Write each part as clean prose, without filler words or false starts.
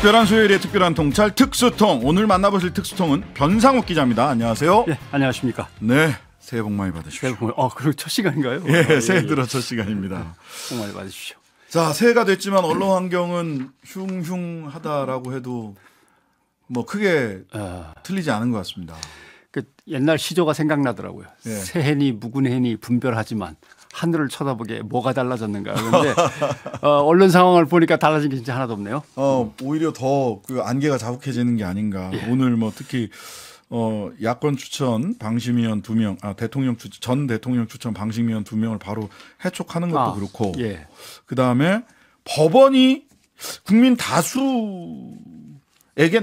특별한 수요일에 특별한 통찰 특수통. 오늘 만나보실 특수통은 변상욱 기자입니다. 안녕하세요. 네, 안녕하십니까. 네, 새해 복 많이 받으십시오. 새해 복 많이. 그리고 첫 시간인가요? 예, 새해 들어 첫 시간입니다. 복 많이 받으십시오. 자, 새해가 됐지만 언론 환경은 흉흉하다라고 해도 뭐 크게 틀리지 않은 것 같습니다. 그 옛날 시조가 생각나더라고요. 예. 새해니 묵은해니 분별하지만 하늘을 쳐다보게 뭐가 달라졌는가. 그런데 언론 상황을 보니까 달라진 게 진짜 하나도 없네요. 오히려 더 그 안개가 자욱해지는 게 아닌가. 예. 오늘 뭐 특히 야권 추천 방심위원 2명, 전 대통령 추천 방심위원 2명을 바로 해촉하는 것도 그렇고, 예. 그 다음에 법원이 국민 다수에게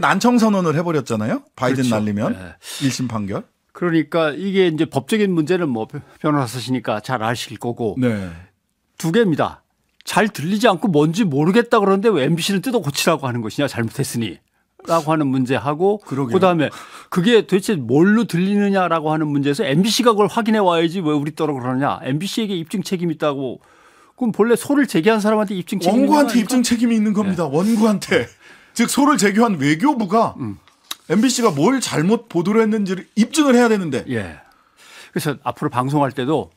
난청 선언을 해버렸잖아요. 바이든 그렇죠. 날리면 예. 1심 판결. 그러니까 이게 이제 법적인 문제는 뭐 변호사시니까 잘 아실 거고 네. 두 개입니다. 잘 들리지 않고 뭔지 모르겠다 그러는데 왜 MBC는 뜯어 고치라고 하는 것이냐 잘못했으니 라고 하는 문제하고 그러게요. 그다음에 그게 도대체 뭘로 들리느냐라고 하는 문제에서 MBC가 그걸 확인해 와야지 왜 우리 떠러 그러느냐. MBC에게 입증 책임이 있다고. 그럼 본래 소를 제기한 사람한테 입증 책임이 원고한테 입증 책임이 있는 겁니다. 네. 원고한테. 즉 소를 제기한 외교부가 MBC가 뭘 잘못 보도를 했는지를 입증을 해야 되는데. 예. 그래서 앞으로 방송할 때도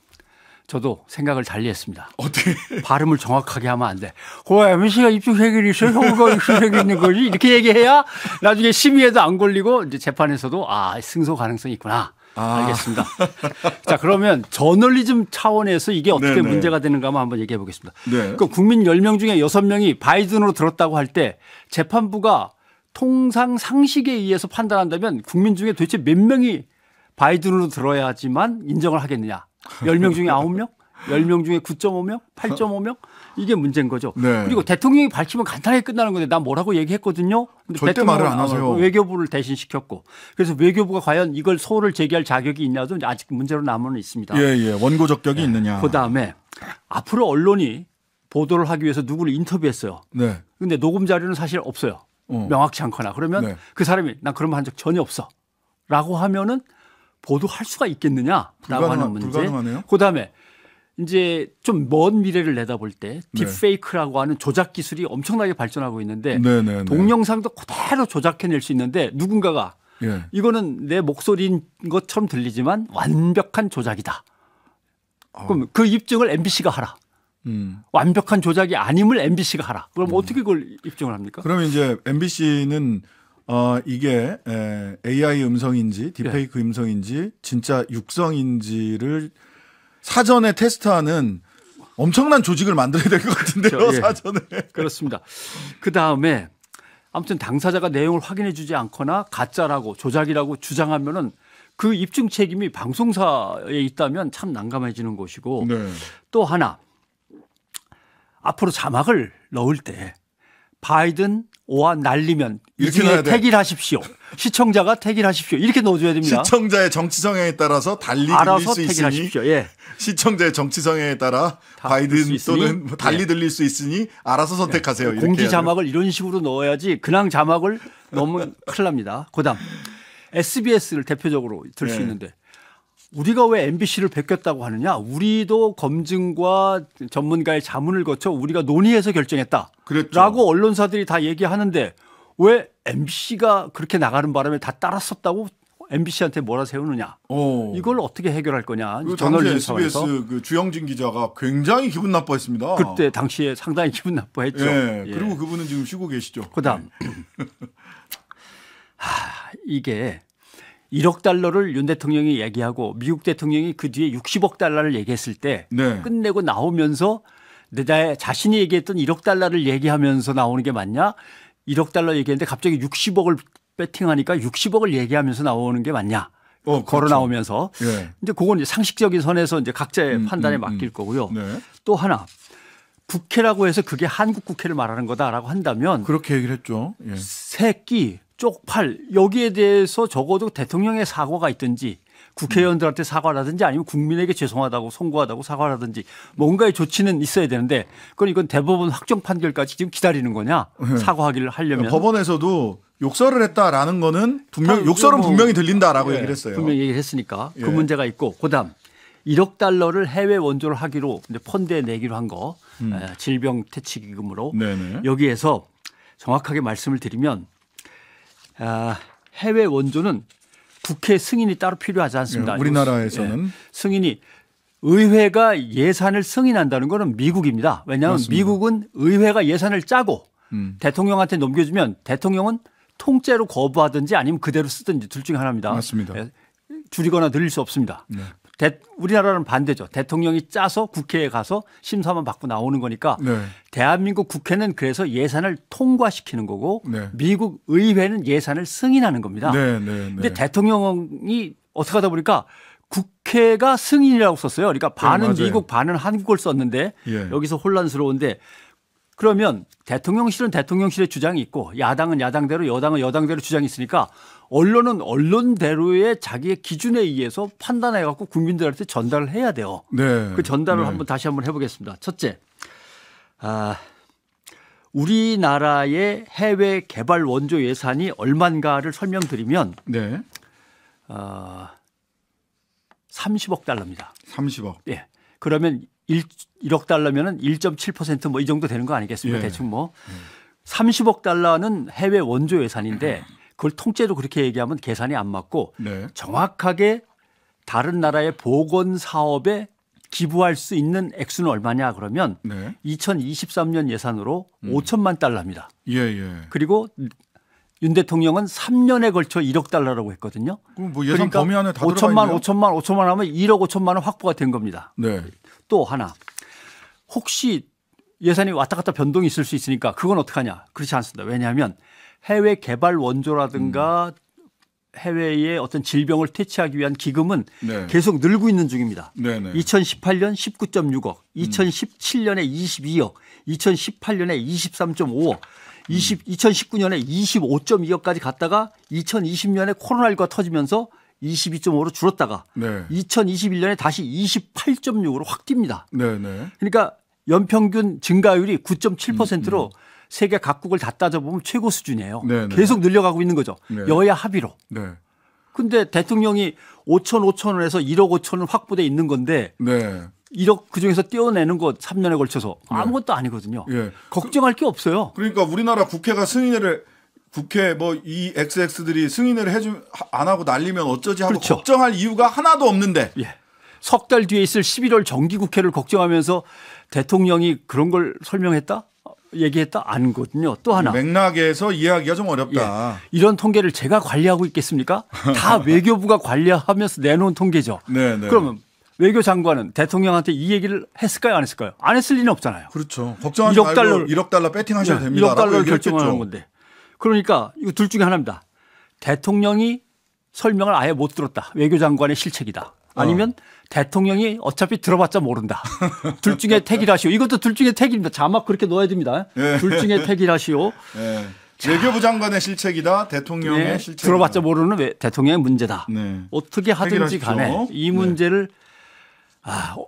저도 생각을 달리했습니다. 어떻게? 발음을 정확하게 하면 안 돼. MBC가 입증 책임이 있어요. 형과 입증 책임이 있는 거지. 이렇게 얘기해야 나중에 심의에도 안 걸리고 이제 재판에서도 승소 가능성이 있구나. 알겠습니다. 자, 그러면 저널리즘 차원에서 이게 어떻게 네네. 문제가 되는가 한번 얘기해 보겠습니다. 네. 그러니까 국민 10명 중에 6명이 바이든으로 들었다고 할 때 재판부가 통상 상식에 의해서 판단한다면 국민 중에 도대체 몇 명이 바이든으로 들어야지만 인정을 하겠느냐. 10명 중에 9명? 10명 중에 9.5명? 8.5명? 이게 문제인 거죠. 네. 그리고 대통령이 밝히면 간단하게 끝나는 건데 난 뭐라고 얘기했거든요. 근데 절대 말을 안 하세요. 외교부를 대신 시켰고. 그래서 외교부가 과연 이걸 소를 제기할 자격이 있냐도 아직 문제로 남아는 있습니다. 예. 원고 적격이 있느냐. 그다음에 앞으로 언론이 보도를 하기 위해서 누구를 인터뷰했어요. 네. 근데 녹음 자료는 사실 없어요. 명확치 않거나. 그러면 네. 그 사람이 난 그런 말 한 적 전혀 없어. 라고 하면은 보도할 수가 있겠느냐라고 하는 문제. 불가능하네요. 그다음에 이제 좀 먼 미래를 내다볼 때 네. 딥페이크라고 하는 조작 기술이 엄청나게 발전하고 있는데 네네네. 동영상도 그대로 조작해낼 수 있는데 누군가가 예. 이거는 내 목소리인 것처럼 들리지만 완벽한 조작이다. 그럼 그 입증을 MBC가 하라. 완벽한 조작이 아님을 MBC가 하라. 그럼 어떻게 그걸 입증을 합니까? 그러면 이제 MBC는 이게 AI 음성인지 딥페이크 음성인지 진짜 육성인지를 사전에 테스트하는 엄청난 조직을 만들어야 될 것 같은데요. 그렇죠. 예. 사전에. 그렇습니다. 그다음에 아무튼 당사자가 내용을 확인해 주지 않거나 가짜라고 조작이라고 주장하면은 그 입증 책임이 방송사에 있다면 참 난감해지는 것이고 네. 또 하나 앞으로 자막을 넣을 때 바이든 오와 날리면 이렇게 이중에 넣어야 돼. 택일하십시오. 시청자가 택일하십시오. 이렇게 넣어줘야 됩니다. 시청자의 정치 성향에 따라서 달리 들릴 알아서 수 있으니 택일하십시오. 예. 시청자의 정치 성향에 따라 바이든 또는 달리 들릴 수 있으니 알아서 선택하세요. 이렇게 공지 해야 돼요. 자막을 이런 식으로 넣어야지 그냥 자막을 넣으면 큰일 납니다. 그다음 SBS를 대표적으로 들 수 네. 있는데 우리가 왜 MBC를 베꼈다고 하느냐. 우리도 검증과 전문가의 자문을 거쳐 우리가 논의해서 결정했다. 그랬죠. 라고 언론사들이 다 얘기하는데 왜 MBC가 그렇게 나가는 바람에 다 따랐었다고 MBC한테 뭐라 세우느냐. 이걸 어떻게 해결할 거냐. 그 당시 저널리즘 SBS 차원에서. 그 주영진 기자가 굉장히 기분 나빠했습니다. 그때 당시에 상당히 기분 나빠했죠. 예. 예. 그리고 그분은 지금 쉬고 계시죠. 그다음 이게 1억 달러를 윤 대통령이 얘기하고 미국 대통령이 그 뒤에 60억 달러를 얘기했을 때 네. 끝내고 나오면서 내 자신이 얘기했던 1억 달러를 얘기하면서 나오는 게 맞냐? 1억 달러 얘기했는데 갑자기 60억을 배팅하니까 60억을 얘기하면서 나오는 게 맞냐? 걸어 그렇죠. 나오면서 예. 이제 그건 이제 상식적인 선에서 이제 각자의 판단에 맡길 거고요. 네. 또 하나 국회라고 해서 그게 한국 국회를 말하는 거다라고 한다면 그렇게 얘기를 했죠. 예. 새끼, 쪽팔 여기에 대해서 적어도 대통령의 사과가 있든지 국회의원들한테 사과라든지 아니면 국민에게 죄송하다고 송구하다고 사과라든지 뭔가의 조치는 있어야 되는데 그건 이건 대법원 확정 판결까지 지금 기다리는 거냐 사과하기를 하려면 법원에서도 욕설을 했다라는 거는 분명 욕설은 뭐, 분명히 들린다라고 예, 얘기를 했어요. 분명히 얘기를 했으니까 예. 그 문제가 있고 그다음 1억 달러를 해외 원조를 하기로 이제 펀드에 내기로 한 거 질병 퇴치기금으로 네네. 여기에서 정확하게 말씀을 드리면 해외 원조는 국회 승인이 따로 필요하지 않습니다. 예, 우리나라에서는 예, 승인이 의회가 예산을 승인한다는 것은 미국입니다. 왜냐하면 맞습니다. 미국은 의회가 예산을 짜고 대통령한테 넘겨주면 대통령은 통째로 거부하든지 아니면 그대로 쓰든지 둘 중에 하나입니다. 맞습니다. 예, 줄이거나 늘릴 수 없습니다. 네. 우리나라는 반대죠. 대통령이 짜서 국회에 가서 심사만 받고 나오는 거니까 네. 대한민국 국회는 그래서 예산을 통과시키는 거고 네. 미국 의회는 예산을 승인하는 겁니다. 네, 네, 네. 근데 대통령이 어떻게 하다 보니까 국회가 승인이라고 썼어요. 그러니까 반은 맞아요. 미국 반은 한국을 썼는데 예. 여기서 혼란스러운데 그러면 대통령실은 대통령실의 주장이 있고 야당은 야당대로 여당은 여당대로 주장이 있으니까 언론은 언론대로의 자기의 기준에 의해서 판단해 갖고 국민들한테 전달을 해야 돼요. 네. 그 전달을 네. 다시 한번 해보겠습니다. 첫째, 우리나라의 해외 개발 원조 예산이 얼마인가를 설명드리면 네. 30억 달러입니다. 30억. 예. 그러면 1억 달러면은 1.7% 뭐 이 정도 되는 거 아니겠습니까? 예. 대충 뭐 30억 달러는 해외 원조 예산인데 그걸 통째로 그렇게 얘기하면 계산이 안 맞고 네. 정확하게 다른 나라의 보건 사업에 기부할 수 있는 액수는 얼마냐 그러면 네. 2023년 예산으로 5천만 달러입니다. 예, 예. 그리고 윤 대통령은 3년에 걸쳐 1억 달러라고 했거든요. 그럼 뭐 예산 범위 안에 다 들어가 5천만, 있네요. 5천만 하면 1억 5천만 원 확보가 된 겁니다. 네. 또 하나 혹시 예산이 왔다 갔다 변동이 있을 수 있으니까 그건 어떡하냐. 그렇지 않습니다. 왜냐하면 해외 개발 원조라든가 해외의 어떤 질병을 퇴치하기 위한 기금은 네. 계속 늘고 있는 중입니다. 네, 네. 2018년 19.6억, 2017년에 22억, 2018년에 23.5억, 2019년에 25.2억까지 갔다가 2020년에 코로나19가 터지면서 22.5로 줄었다가 네. 2021년에 다시 28.6으로 확 뜁니다. 네, 네. 그러니까 연평균 증가율이 9.7%로 세계 각국을 다 따져보면 최고 수준이에요. 네, 네. 계속 늘려가고 있는 거죠. 네. 여야 합의로. 네. 근데 대통령이 5천원에서 1억 5천원 확보돼 있는 건데 네. 1억 그중에서 떼어내는 것 3년에 걸쳐서 아무것도 아니거든요. 예. 걱정할 게 없어요. 그러니까 우리나라 국회가 승인을 국회 뭐 이 XX들이 승인을 안 하고 날리면 어쩌지 하고 그렇죠. 걱정할 이유가 하나도 없는데. 예. 석 달 뒤에 있을 11월 정기국회를 걱정하면서 대통령이 그런 걸 설명했다? 얘기했다? 아니거든요. 또 하나. 맥락에서 이해하기가 좀 어렵다. 예. 이런 통계를 제가 관리하고 있겠습니까? 다 외교부가 관리하면서 내놓은 통계죠. 네, 네. 그러면 외교장관은 대통령한테 이 얘기를 했을까요? 안 했을까요? 안 했을 리는 없잖아요. 그렇죠. 걱정하지 1억 말고 달러를 1억 달러 배팅하셔도 네, 됩니다. 1억 달러를 결정하는 건데. 그러니까 이거 둘 중에 하나입니다. 대통령이 설명을 아예 못 들었다. 외교장관의 실책이다. 아니면 대통령이 어차피 들어봤자 모른다. 둘 중에 택일하시오. 이것도 둘 중에 택입니다. 자막 그렇게 넣어야 됩니다. 네. 둘 중에 택일하시오. 네. 외교부 장관의 실책이다. 대통령의 네, 실책이다. 들어봤자 모르는 대통령의 문제다. 네. 어떻게 하든지 해결하십시오. 간에 이 문제를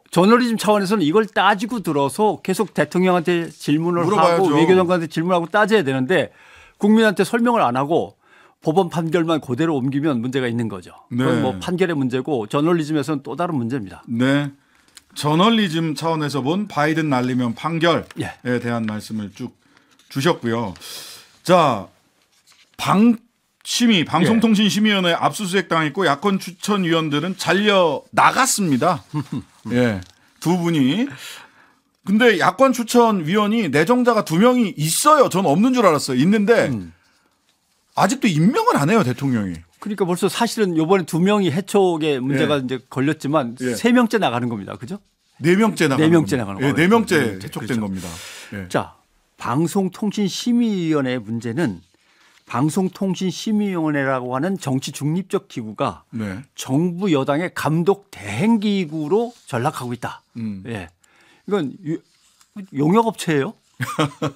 저널리즘 차원에서는 이걸 따지고 들어서 계속 대통령한테 질문을 물어봐야죠. 하고 외교장관한테 질문하고 따져야 되는데 국민한테 설명을 안 하고 법원 판결만 그대로 옮기면 문제가 있는 거죠. 그건 네. 뭐 판결의 문제고 저널리즘에서는 또 다른 문제입니다. 네. 저널리즘 차원에서 본 바이든 날리면 판결에 예. 대한 말씀을 쭉 주셨고요. 자, 방송통신심의위원회 압수수색 당했고 야권 추천위원들은 잘려 나갔습니다. 예, 두 분이. 근데 야권 추천위원이 내정자가 2명이 있어요. 전 없는 줄 알았어요. 있는데 아직도 임명을 안 해요, 대통령이. 그러니까 벌써 사실은 이번에 2명이 해촉에 문제가 이제 걸렸지만 3명째 나가는 겁니다. 그죠? 4명째 나가는 4명째 나가는 거예요. 거예요. 4명째 네, 해촉된 그렇죠. 겁니다. 예. 자, 방송통신심의위원회의 문제는 방송통신심의위원회라고 하는 정치 중립적 기구가 네. 정부 여당의 감독 대행 기구로 전락하고 있다. 예. 이건 용역업체예요.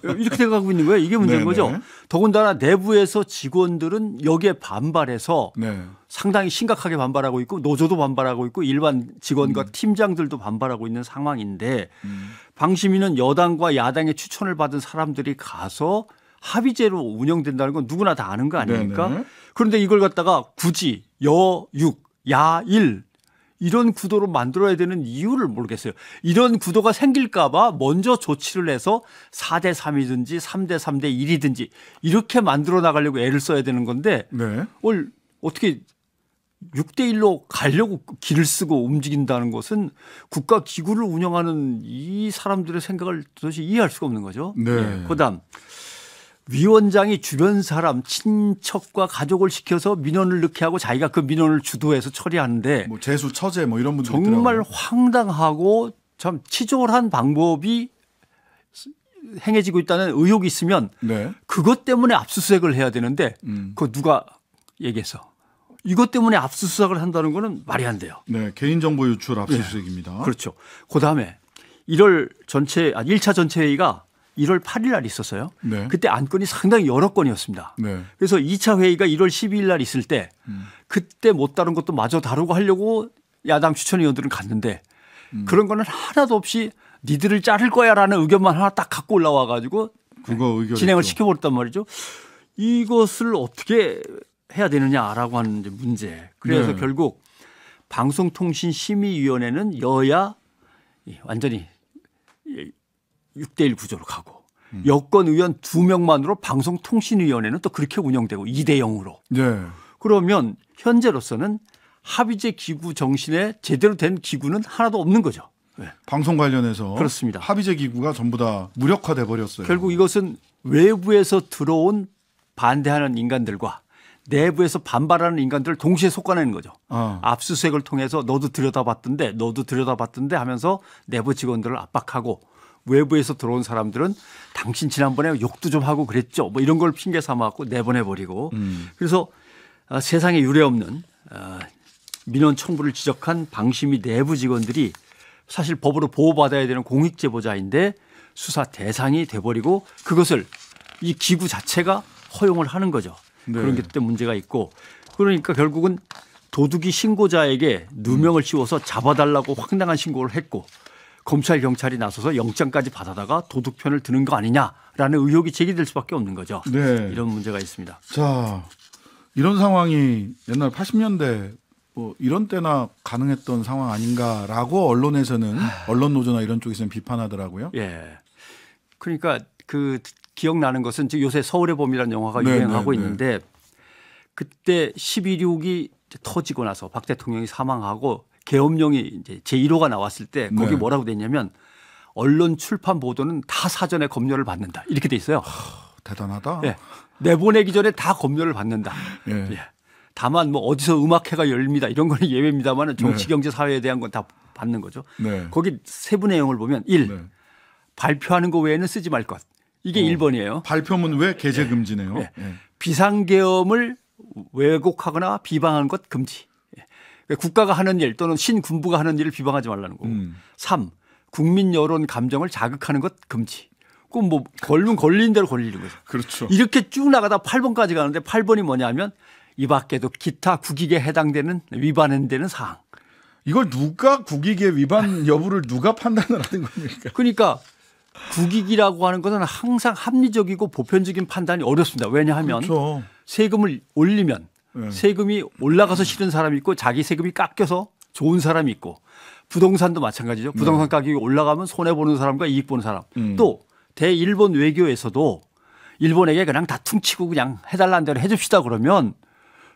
이렇게 돼가고 있는 거예요. 이게 문제인 네네. 거죠. 더군다나 내부에서 직원들은 여기에 반발해서 네. 상당히 심각하게 반발하고 있고 노조도 반발하고 있고 일반 직원과 팀장들도 반발하고 있는 상황인데 방심위는 여당과 야당의 추천을 받은 사람들이 가서 합의제로 운영된다는 건 누구나 다 아는 거 아닙니까? 네네. 그런데 이걸 갖다가 굳이 여육, 야일 이런 구도로 만들어야 되는 이유를 모르겠어요. 이런 구도가 생길까 봐 먼저 조치를 해서 4대 3이든지 3대 3대 1이든지 이렇게 만들어 나가려고 애를 써야 되는 건데 네. 어떻게 6대 1로 가려고 길을 쓰고 움직인다는 것은 국가 기구를 운영하는 이 사람들의 생각을 도대체 이해할 수가 없는 거죠. 네. 예. 그다음 위원장이 주변 사람 친척과 가족을 시켜서 민원을 넣게 하고 자기가 그 민원을 주도해서 처리하는데 뭐 재수 처제 뭐 이런 분들 정말 있더라고요. 황당하고 참 치졸한 방법이 행해지고 있다는 의혹이 있으면 네. 그것 때문에 압수수색을 해야 되는데 그거 누가 얘기했어? 이것 때문에 압수수색을 한다는 거는 말이 안 돼요. 네, 개인정보 유출 압수수색입니다. 그렇죠. 그다음에 1차 전체 회의가 1월 8일 날 있었어요. 네. 그때 안건이 상당히 여러 건이었습니다. 네. 그래서 2차 회의가 1월 12일 날 있을 때 그때 못 다룬 것도 마저 다루고 하려고 야당 추천위원들은 갔는데 그런 거는 하나도 없이 니들을 자를 거야라는 의견만 하나 딱 갖고 올라와 가지고 그거 의견 진행을 시켜버렸단 말이죠. 이것을 어떻게 해야 되느냐라고 하는 이제 문제. 그래서 네. 결국 방송통신심의위원회는 여야 완전히 6대1 구조로 가고 여권 의원 2명만으로 방송통신위원회는 또 그렇게 운영되고 2대 0으로. 네. 그러면 현재로서는 합의제 기구 정신에 제대로 된 기구는 하나도 없는 거죠. 네. 방송 관련해서 그렇습니다. 합의제 기구가 전부 다 무력화돼 버렸어요. 결국 이것은 외부에서 들어온 반대하는 인간들과 내부에서 반발하는 인간들을 동시에 솎아내는 거죠. 압수수색을 통해서 너도 들여다봤던데 하면서 내부 직원들을 압박하고 외부에서 들어온 사람들은 당신 지난번에 욕도 좀 하고 그랬죠. 뭐 이런 걸 핑계 삼아갖고 내보내버리고 그래서 세상에 유례없는 민원 청부를 지적한 방심위 내부 직원들이 사실 법으로 보호받아야 되는 공익제보자인데 수사 대상이 돼버리고 그것을 이 기구 자체가 허용을 하는 거죠. 네. 그런 게 또 문제가 있고 그러니까 결국은 도둑이 신고자에게 누명을 씌워서 잡아달라고 황당한 신고를 했고 검찰 경찰이 나서서 영장까지 받아다가 도둑 편을 드는 거 아니냐라는 의혹이 제기될 수밖에 없는 거죠. 네. 이런 문제가 있습니다. 자, 이런 상황이 옛날 80년대 뭐 이런 때나 가능했던 상황 아닌가라고 언론에서는 언론 노조나 이런 쪽에서는 비판하더라고요. 예. 그러니까 그 기억나는 것은 지금 요새 서울의 봄이라는 영화가 네, 유행하고 네, 네. 있는데 그때 12.6이 터지고 나서 박 대통령이 사망하고 계엄령이 이제 제1호가 나왔을 때 거기 네. 뭐라고 돼 있냐면 언론 출판 보도는 다 사전에 검열을 받는다 이렇게 돼 있어요. 대단하다. 예. 내보내기 전에 다 검열을 받는다. 예. 예. 다만 뭐 어디서 음악회가 열립니다 이런 거는 예외입니다만 정치, 경제, 사회에 대한 건 다 받는 거죠. 네. 거기 세부 내용을 보면 1. 네. 발표하는 거 외에는 쓰지 말 것. 이게 1번이에요. 발표문 왜 게재 금지네요. 예. 예. 비상계엄을 왜곡하거나 비방하는 것 금지. 예. 국가가 하는 일 또는 신군부가 하는 일을 비방하지 말라는 거고. 3. 국민 여론 감정을 자극하는 것 금지. 그럼 뭐 걸면 걸린 대로 걸리는 거죠. 그렇죠. 이렇게 쭉 나가다 8번까지 가는데 8번이 뭐냐면 이 밖에도 기타 국익에 해당되는 위반되는 사항. 이걸 누가 국익의 위반 여부를 누가 판단을 하는 겁니까? 그러니까 국익이라고 하는 것은 항상 합리적이고 보편적인 판단이 어렵습니다. 왜냐하면 그렇죠. 세금을 올리면 네. 세금이 올라가서 싫은 사람이 있고 자기 세금이 깎여서 좋은 사람이 있고 부동산도 마찬가지죠. 부동산 가격이 올라가면 손해보는 사람과 이익 보는 사람. 또 대일본 외교에서도 일본에게 그냥 다 퉁치고 그냥 해달라는 대로 해줍시다 그러면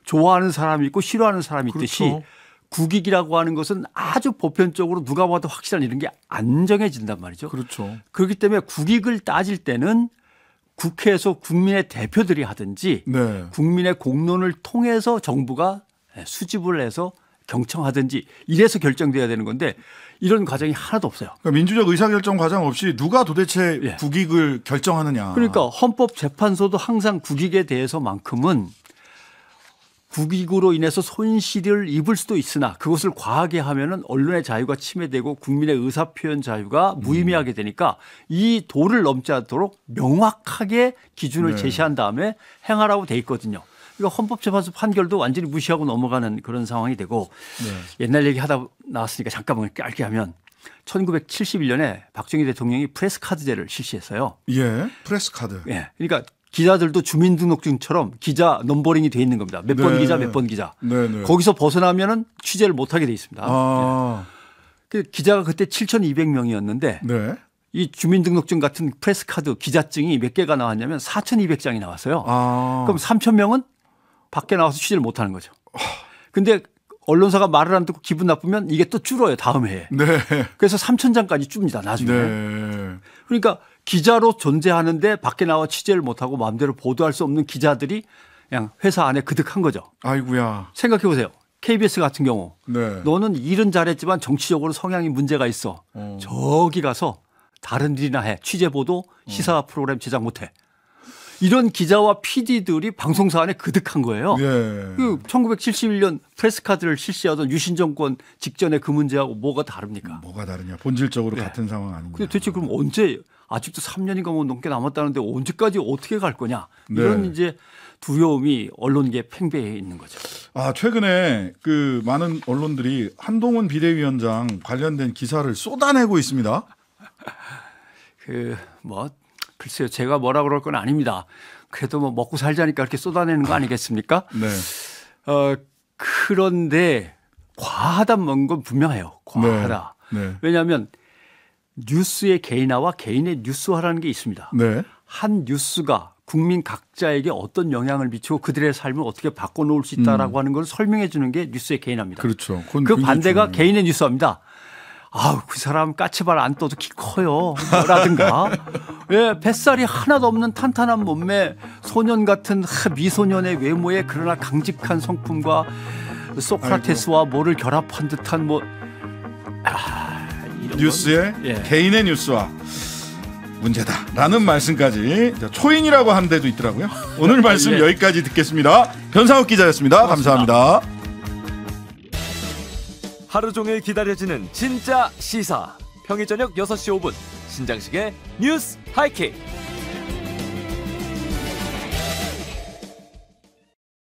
좋아하는 사람이 있고 싫어하는 사람이 있듯이 그렇죠. 국익이라고 하는 것은 아주 보편적으로 누가 봐도 확실한 이런 게 안 정해진단 말이죠. 그렇죠. 그렇기 때문에 국익을 따질 때는 국회에서 국민의 대표들이 하든지 네. 국민의 공론을 통해서 정부가 수집을 해서 경청하든지 이래서 결정돼야 되는 건데 이런 과정이 하나도 없어요. 그러니까 민주적 의사결정 과정 없이 누가 도대체 예. 국익을 결정하느냐. 그러니까 헌법재판소도 항상 국익에 대해서만큼은 국익으로 인해서 손실을 입을 수도 있으나 그것을 과하게 하면은 언론의 자유가 침해되고 국민의 의사표현 자유가 무의미하게 되니까 이 도를 넘지 않도록 명확하게 기준을 네. 제시한 다음에 행하라고 돼 있거든요. 그러니까 헌법재판소 판결도 완전히 무시하고 넘어가는 그런 상황이 되고 옛날 얘기하다 나왔으니까 잠깐만 짧게 하면 1971년에 박정희 대통령이 프레스 카드제를 실시했어요. 예. 프레스 카드. 예. 그러니까 기자들도 주민등록증처럼 기자 넘버링이 돼 있는 겁니다. 몇 번 네. 기자, 몇 번 기자. 네네. 거기서 벗어나면은 취재를 못하게 돼 있습니다. 아, 그 기자가 그때 7,200명이었는데 네. 이 주민등록증 같은 프레스카드 기자증이 몇 개가 나왔냐면 4,200장이 나왔어요. 아, 그럼 3,000명은 밖에 나와서 취재를 못하는 거죠. 근데 언론사가 말을 안 듣고 기분 나쁘면 이게 또 줄어요. 다음 해에. 네. 그래서 3,000장까지 줍니다. 나중에. 네. 그러니까 기자로 존재하는데 밖에 나와 취재를 못하고 마음대로 보도할 수 없는 기자들이 그냥 회사 안에 그득한 거죠. 아이고야. 생각해 보세요. KBS 같은 경우 네. 너는 일은 잘했지만 정치적으로 성향이 문제가 있어. 저기 가서 다른 일이나 해. 취재 보도 시사 프로그램 제작 못해. 이런 기자와 PD들이 방송사 안에 그득한 거예요. 예. 그 1971년 프레스카드를 실시하던 유신 정권 직전에 그 문제하고 뭐가 다릅니까? 뭐가 다르냐? 본질적으로 네. 같은 상황 아닌가? 근데 대체 그럼 언제 아직도 3년인가 뭐 넘게 남았다는데 언제까지 어떻게 갈 거냐? 이런 네. 이제 두려움이 언론계 팽배해 있는 거죠. 아, 최근에 그 많은 언론들이 한동훈 비대위원장 관련된 기사를 쏟아내고 있습니다. 글쎄요, 제가 뭐라 그럴 건 아닙니다. 그래도 뭐 먹고 살자니까 이렇게 쏟아내는 거 아니겠습니까? 네. 그런데 과하다는 건 분명해요. 과하다. 네. 왜냐하면 뉴스의 개인화와 개인의 뉴스화라는 게 있습니다. 네. 한 뉴스가 국민 각자에게 어떤 영향을 미치고 그들의 삶을 어떻게 바꿔놓을 수 있다라고 하는 걸 설명해 주는 게 뉴스의 개인화입니다. 그렇죠. 그건 그 굉장히 반대가 중요해요. 개인의 뉴스화입니다. 아우, 그 사람 까치발 안 떠도 키 커요. 라든가. 예, 뱃살이 하나도 없는 탄탄한 몸매, 소년 같은 미소년의 외모에 그러나 강직한 성품과 소크라테스와 뭐를 결합한 듯한 이런 뉴스의 건, 예. 개인의 뉴스와 문제다라는 말씀까지 초인이라고 하는 데도 있더라고요. 오늘 말씀 예. 여기까지 듣겠습니다. 변상욱 기자였습니다. 고맙습니다. 감사합니다. 하루 종일 기다려지는 진짜 시사. 평일 저녁 6시 5분 신장식의 뉴스 하이킥.